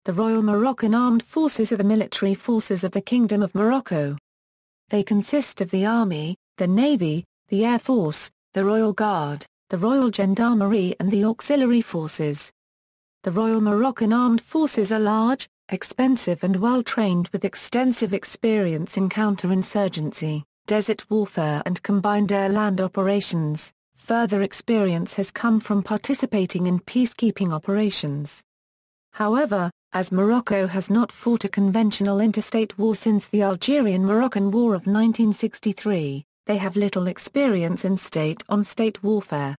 The Royal Moroccan Armed Forces are the military forces of the Kingdom of Morocco. They consist of the Army, the Navy, the Air Force, the Royal Guard, the Royal Gendarmerie and the Auxiliary Forces. The Royal Moroccan Armed Forces are large, expensive and well-trained with extensive experience in counter-insurgency, desert warfare and combined air-land operations. Further experience has come from participating in peacekeeping operations. However, as Morocco has not fought a conventional interstate war since the Algerian-Moroccan War of 1963, they have little experience in state-on-state warfare.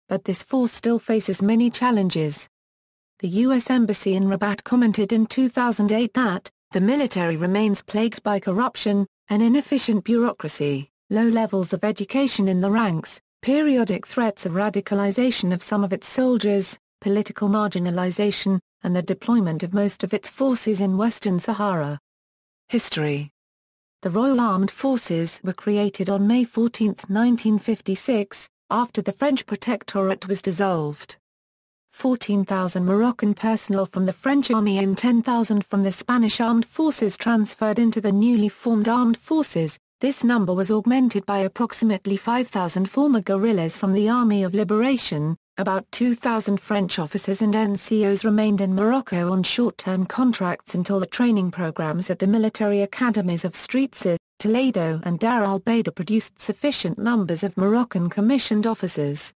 But this force still faces many challenges. The U.S. Embassy in Rabat commented in 2008 that, "The military remains plagued by corruption, an inefficient bureaucracy, low levels of education in the ranks, periodic threats of radicalization of some of its soldiers, political marginalization, and the deployment of most of its forces in Western Sahara." History. The Royal Armed Forces were created on May 14, 1956, after the French Protectorate was dissolved. 14,000 Moroccan personnel from the French Army and 10,000 from the Spanish Armed Forces transferred into the newly formed Armed Forces. This number was augmented by approximately 5,000 former guerrillas from the Army of Liberation. About 2,000 French officers and NCOs remained in Morocco on short-term contracts until the training programs at the military academies of Streetsa, Toledo and Dar al-Baida produced sufficient numbers of Moroccan commissioned officers.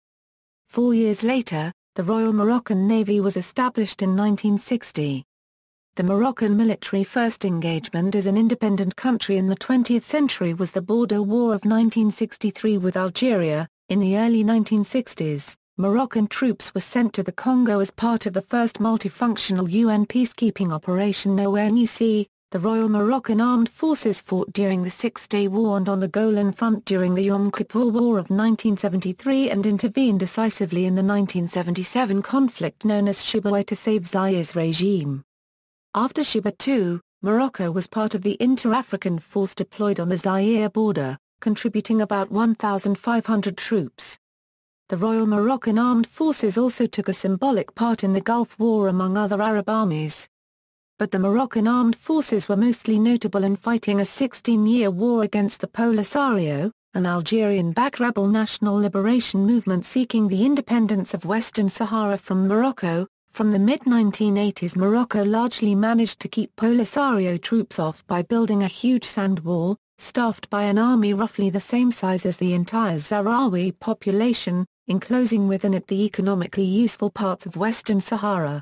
4 years later, the Royal Moroccan Navy was established in 1960. The Moroccan military first engagement as an independent country in the 20th century was the Border War of 1963 with Algeria. In the early 1960s, Moroccan troops were sent to the Congo as part of the first multifunctional UN peacekeeping operation ONUC. The Royal Moroccan Armed Forces fought during the Six-Day War and on the Golan Front during the Yom Kippur War of 1973 and intervened decisively in the 1977 conflict known as Shiba to save Zaire's regime. After Shiba II, Morocco was part of the Inter-African Force deployed on the Zaire border, contributing about 1,500 troops. The Royal Moroccan Armed Forces also took a symbolic part in the Gulf War among other Arab armies. But the Moroccan Armed Forces were mostly notable in fighting a 16-year war against the Polisario, an Algerian-backed rebel national liberation movement seeking the independence of Western Sahara from Morocco. From the mid-1980s, Morocco largely managed to keep Polisario troops off by building a huge sand wall, staffed by an army roughly the same size as the entire Sahrawi population, enclosing within it the economically useful parts of Western Sahara.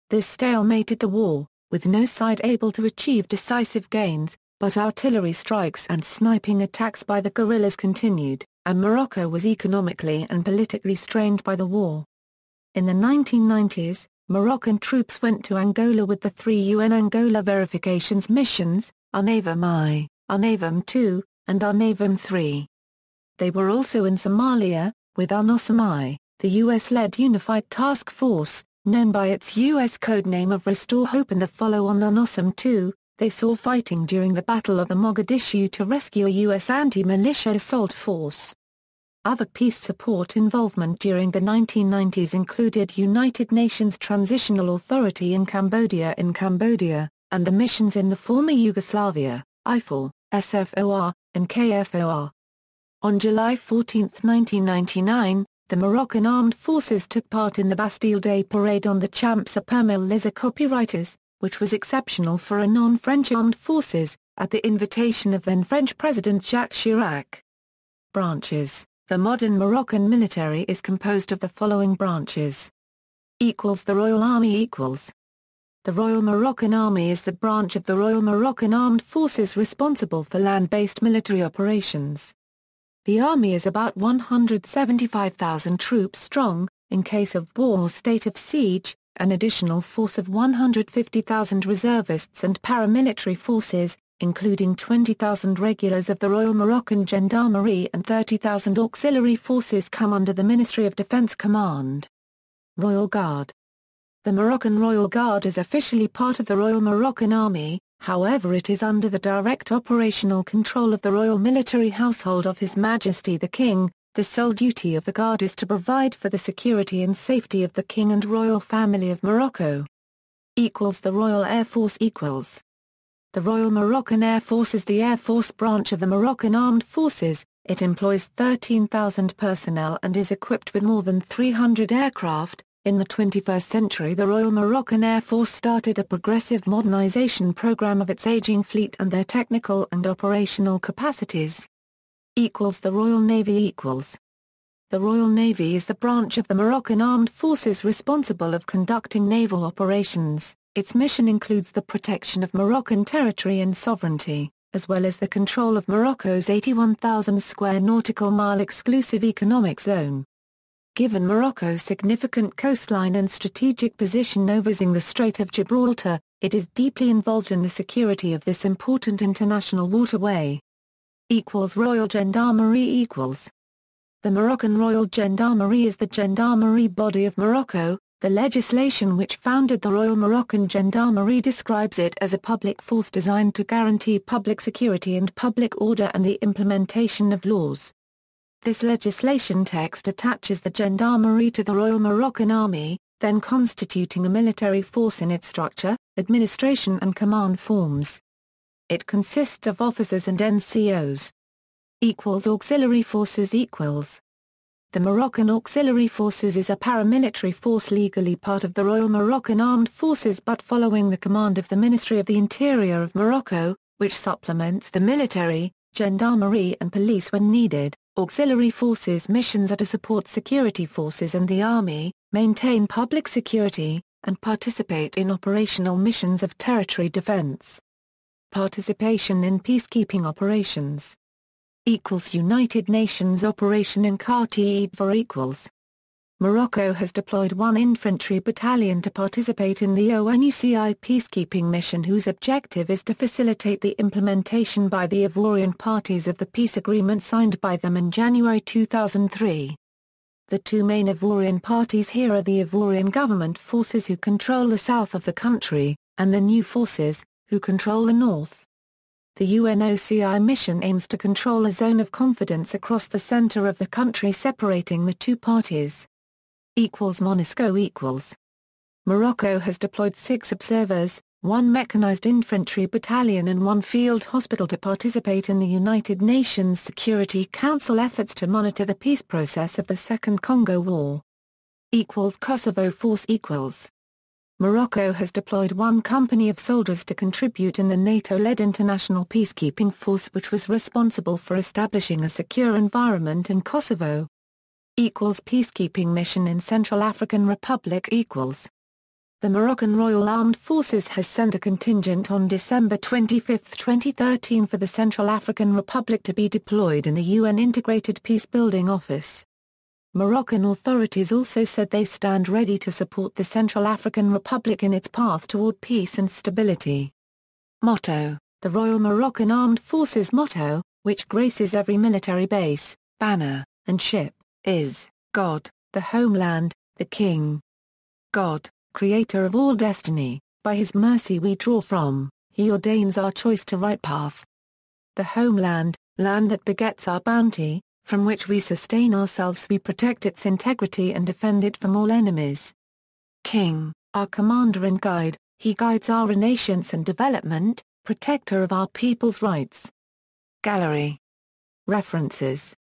This stalemated the war, with no side able to achieve decisive gains, but artillery strikes and sniping attacks by the guerrillas continued, and Morocco was economically and politically strained by the war. In the 1990s, Moroccan troops went to Angola with the 3 UN Angola verifications missions, UNAVAM I, UNAVAM II, and UNAVAM III. They were also in Somalia, with UNOSOM I, the US-led Unified Task Force, known by its U.S. codename of Restore Hope and the follow-on UNOSOM II. They saw fighting during the Battle of the Mogadishu to rescue a U.S. anti-militia assault force. Other peace support involvement during the 1990s included United Nations Transitional Authority in Cambodia, and the missions in the former Yugoslavia, IFOR, SFOR, and KFOR. On July 14, 1999, the Moroccan Armed Forces took part in the Bastille Day Parade on the Champs-Élysées copywriters, which was exceptional for a non-French armed forces, at the invitation of then-French President Jacques Chirac. Branches. The modern Moroccan military is composed of the following branches. The Royal Army. The Royal Moroccan Army is the branch of the Royal Moroccan Armed Forces responsible for land-based military operations. The army is about 175,000 troops strong. In case of war or state of siege, an additional force of 150,000 reservists and paramilitary forces, including 20,000 regulars of the Royal Moroccan Gendarmerie and 30,000 auxiliary forces come under the Ministry of Defense Command. Royal Guard. The Moroccan Royal Guard is officially part of the Royal Moroccan Army. However, it is under the direct operational control of the royal military household of His Majesty the King. The sole duty of the Guard is to provide for the security and safety of the King and royal family of Morocco. The Royal Air Force equals. The Royal Moroccan Air Force is the Air Force branch of the Moroccan Armed Forces. It employs 13,000 personnel and is equipped with more than 300 aircraft. In the 21st century, the Royal Moroccan Air Force started a progressive modernization program of its aging fleet and their technical and operational capacities. The Royal Navy equals. The Royal Navy is the branch of the Moroccan Armed Forces responsible of conducting naval operations. Its mission includes the protection of Moroccan territory and sovereignty, as well as the control of Morocco's 81,000 square nautical mile exclusive economic zone. Given Morocco's significant coastline and strategic position overseeing the Strait of Gibraltar, it is deeply involved in the security of this important international waterway. Royal Gendarmerie equals. The Moroccan Royal Gendarmerie is the gendarmerie body of Morocco. The legislation which founded the Royal Moroccan Gendarmerie describes it as a public force designed to guarantee public security and public order and the implementation of laws. This legislation text attaches the gendarmerie to the Royal Moroccan Army, then constituting a military force in its structure, administration and command forms. It consists of officers and NCOs. Auxiliary Forces equals. The Moroccan Auxiliary Forces is a paramilitary force legally part of the Royal Moroccan Armed Forces but following the command of the Ministry of the Interior of Morocco, which supplements the military, gendarmerie and police when needed. Auxiliary Forces missions are to support security forces and the army, maintain public security, and participate in operational missions of territory defense. Participation in peacekeeping operations. United Nations Operation in Quartier equals. Morocco has deployed one infantry battalion to participate in the ONUCI peacekeeping mission whose objective is to facilitate the implementation by the Ivorian parties of the peace agreement signed by them in January 2003. The two main Ivorian parties here are the Ivorian government forces who control the south of the country, and the new forces, who control the north. The UNOCI mission aims to control a zone of confidence across the center of the country separating the two parties. MONUSCO equals. Morocco has deployed 6 observers, 1 mechanized infantry battalion and 1 field hospital to participate in the United Nations Security Council efforts to monitor the peace process of the Second Congo War. Kosovo force equals. Morocco has deployed 1 company of soldiers to contribute in the NATO-led international peacekeeping force which was responsible for establishing a secure environment in Kosovo. Peacekeeping mission in Central African Republic equals. The Moroccan Royal Armed Forces has sent a contingent on December 25, 2013 for the Central African Republic to be deployed in the UN Integrated Peacebuilding Office. Moroccan authorities also said they stand ready to support the Central African Republic in its path toward peace and stability. Motto: the Royal Moroccan Armed Forces motto, which graces every military base, banner, and ship, is, God, the homeland, the King. God, creator of all destiny, by his mercy we draw from, he ordains our choice to right path. The homeland, land that begets our bounty, from which we sustain ourselves, we protect its integrity and defend it from all enemies. King, our commander and guide, he guides our renaissance and development, protector of our people's rights. Gallery. References